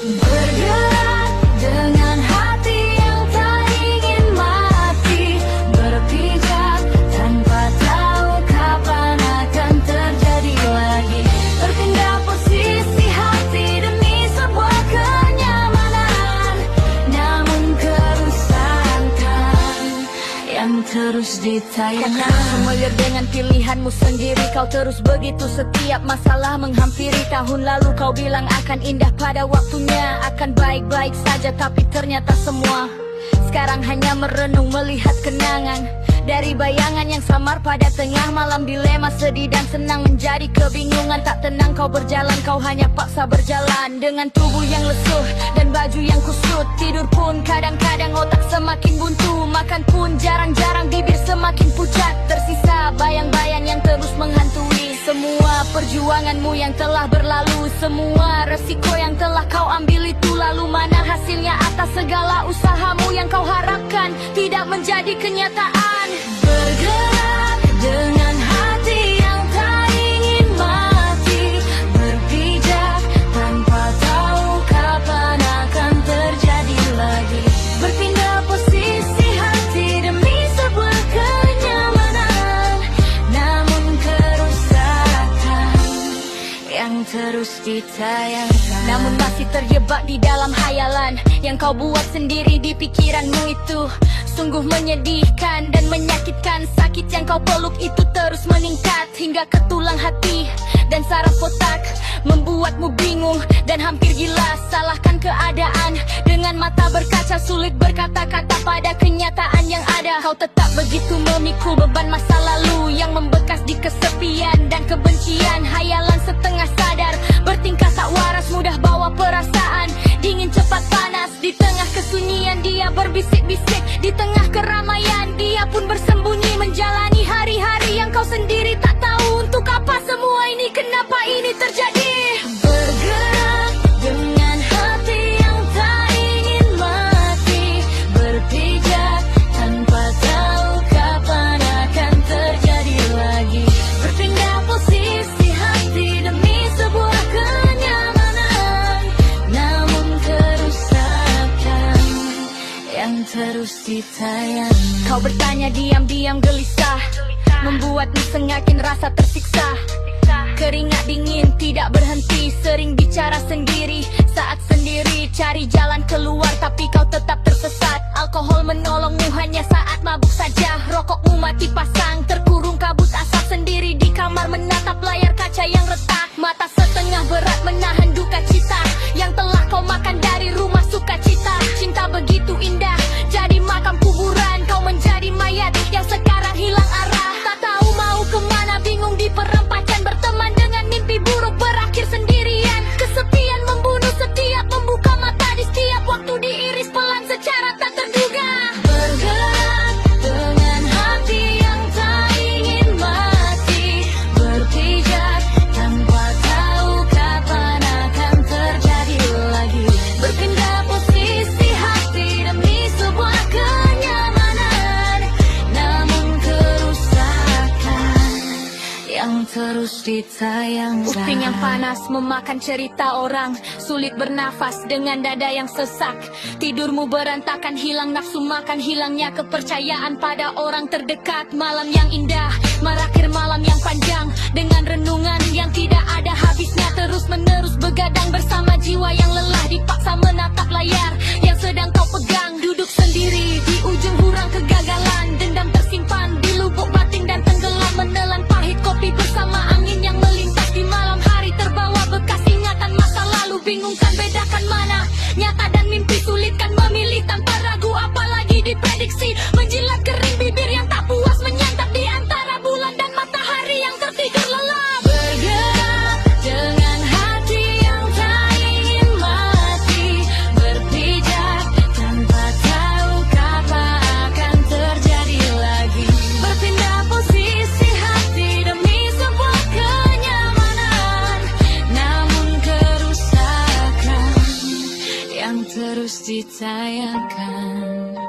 Bergerak dengan hati yang tak ingin mati, berpijak tanpa tahu kapan akan terjadi lagi, berpindah posisi hati demi sebuah kenyamanan, namun kerusakan yang terus ditayangkan. Mengalir dengan pilihanmu sendiri, kau terus begitu setiap masalah menghampiri. Tahun lalu kau bilang akan indah pada waktunya, akan baik-baik saja, tapi ternyata semua sekarang hanya merenung melihat kenangan. Dari bayangan yang samar pada tengah malam, dilema sedih dan senang menjadi kebingungan. Tak tenang kau berjalan, kau hanya paksa berjalan dengan tubuh yang lesuh dan baju yang kusut. Tidur pun kadang-kadang otak semakin buntu, makan pun jarang-jarang bibir semakin pucat. Tersisa bayang-bayang yang terus menghantui semua perjuanganmu yang telah berlalu, semua resiko yang telah kau ambil itu. Lalu mana hasilnya atas segala usahamu yang kau harapkan tidak menjadi kenyataan? Bergerak dengan hati yang tak ingin mati, berpijak tanpa tahu kapan akan terjadi lagi, berpindah posisi hati demi sebuah kenyamanan, namun kerusakan yang terus ditayangkan. Namun masih terjebak di dalam hayalan yang kau buat sendiri di pikiranmu itu. Sungguh menyedihkan dan menyakitkan. Sakit yang kau peluk itu terus meningkat hingga ke tulang hati dan saraf otak, membuatmu bingung dan hampir gila. Salahkan keadaan dengan mata berkaca, sulit berkata-kata pada kenyataan yang ada. Kau tetap begitu memikul beban masa lalu yang membekas di kesepian dan kebencian. Hayalan setengah sadar, bertingkah tak waras, mudah bawa perasaan, dingin cepat panas. Di tengah kesunyian dia berbisik-bisik, di tengah keramaian dia pun bersembunyi, menjalani hari-hari yang kau sendiri tak tahu untuk apa semua ini, kenapa ini terjadi. Bergerak dengan hati yang tak ingin mati, berpijak tanpa tahu kapan akan terjadi lagi, berpindah posisi hati demi sebuah kenyamanan, namun kerusakan yang terus ditayangkan. Kau bertanya diam-diam gelisah, membuatmu semakin rasa tersiksa. Keringat dingin tidak berhenti, sering bicara sendiri saat sendiri, cari jalan keluar tapi kau tetap tersesat. Alkohol menolongmu hanya saat mabuk saja, rokokmu mati pasang, terkurung kabut asap sendiri di kamar, menatap layar kaca yang retak. Mata setengah berat menahan duka cita yang telah kau makan dari rumah sukacita. Cinta begitu indah jadi makam kuburan, kau menjadi mayat yang sekarang hilang arah. Tak tahu mau kemana, bingung di perempatan, berteman dengan mimpi buruk, berakhir sendirian. Kesepian membunuh setiap membuka mata, di setiap waktu diiris pelan secara tak terduga. Bergerak dengan hati yang tak ingin mati, berpijak tanpa tahu kapan akan terjadi lagi, berpindah posisi hati demi sebuah kenyamanan, namun kerusakan yang terus ditayangkan. Uping yang panas memakan cerita orang, sulit bernafas dengan dada yang sesak. Tidurmu berantakan, hilang nafsu makan, hilangnya kepercayaan pada orang terdekat. Malam yang indah berakhir malam yang panjang dengan renungan yang tidak ada habisnya. Terus menerus begadang bersama jiwa yang lelah, dipaksa menatap layar yang sedang kau pegang. Duduk sendiri di ujung jurang kegagalan, dendam tersimpan di lubuk batin dan tenggelam, menelan pahit kopi bersama angin yang melintas di malam hari. Terbawa bekas ingatan masa lalu, bingungkan bedakan mana nyata dan mimpi, sulitkan memilih tanpa ragu, apalagi diprediksi. Menjilat kering bibir yang tak puas, menyantap di antara bulan dan matahari yang tertidur lelap. Bergerak dengan hati yang tak ingin mati, berpijak tanpa tahu kapan akan terjadi lagi, berpindah posisi hati demi sebuah kenyamanan, namun kerusakan yang terus ditayangkan.